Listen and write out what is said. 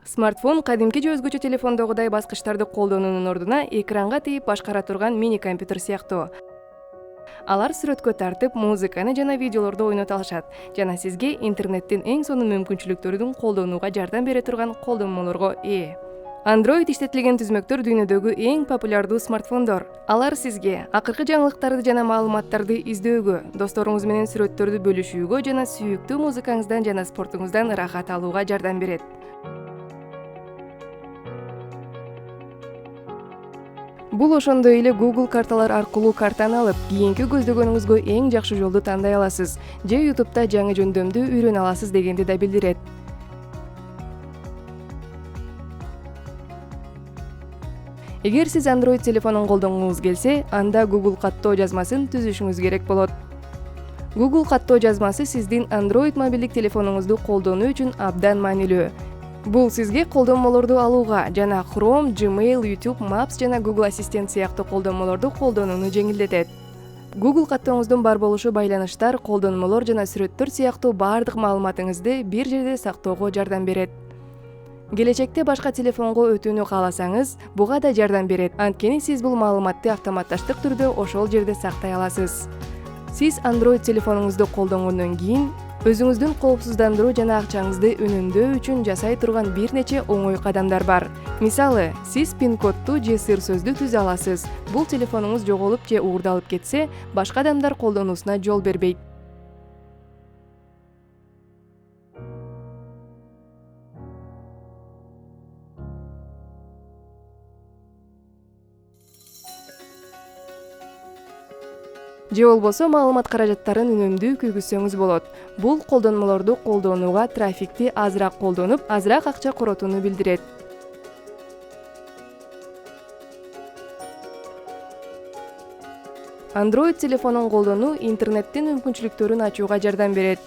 Смартфон кадимки же өзгөчө телефондогудай баскычтарды колдонуунун ордуна экранга тийип башкара турган мини компьютер сыяктуу. Алар сүрөткө тартып, музыканы жана видеолорду ойното алышат жана сизге интернеттин эң сонун мүмкүнчүлүктөрүн колдонууга жардам бере турган колдонмолорго ээ. Android иштетилген түзмөктөр дүйнөдөгү эң популярдуу смартфондор. Алар сизге акыркы жаңылыктарды жана маалыматтарды издөөгө, досторуңуз менен сүрөттөрдү бөлүшүүгө жана сүйүктүү музыкаңыздан жана спортуңуздан рахат алууга жардам берет. Бул ошондой эле Google карталар аркылуу картаны алып, кийинки көздөгөнүңүзгө эң жакшы жолду тандай аласыз, же YouTube'да жаңы жөндөмдү үйрөнө аласыз дегенди да билдирет. Эгер сиз Android телефонун колдонгуңуз келсе, анда Google каттоо жазмасын түзүшүңүз керек болот. Google каттоо жазмасы сиздин Android мобилдик телефонуңузду колдонуу үчүн абдан маанилүү. Бул сизге колдонмолорду алууга жана Chrome, Gmail, YouTube, Maps жана Google Assistant сыяктуу колдонмолорду колдонууну жеңилдетет. Google каттооңуздун бар болушу байланыштар, колдонмолор жана сүрөттөр сыяктуу бардык маалыматыңызды бир жерде сактоого жардам берет. Келечекте башка телефонго өтүүнү кааласаңыз, буга да жардам берет. Анткени сиз бул маалыматты автоматташтык түрдө ошол жерде сактай аласыз. Сиз Android телефонуңузду колдонгондон кийин өзүңүздүн коопсуздандыруу жана акчаңызды үнөмдөө үчүн жасай турган бир нече оңой кадамдар бар. Мисалы, сиз пин-кодду же сыр сөздү түзө аласыз. Бул телефонуңуз жоголуп же уурдалып кетсе, башка адамдар колдонуусуна жол бербейт. Же болбосо маалымат каражаттарын үнөмдүү күйгүзсөңүз болот. Бул колдонмолорду колдонууга трафикти азыраак колдонуп, азыраак акча коротууну билдирет. Android телефонун колдонуу интернеттин мүмкүнчүлүктөрүн ачууга жардам берет.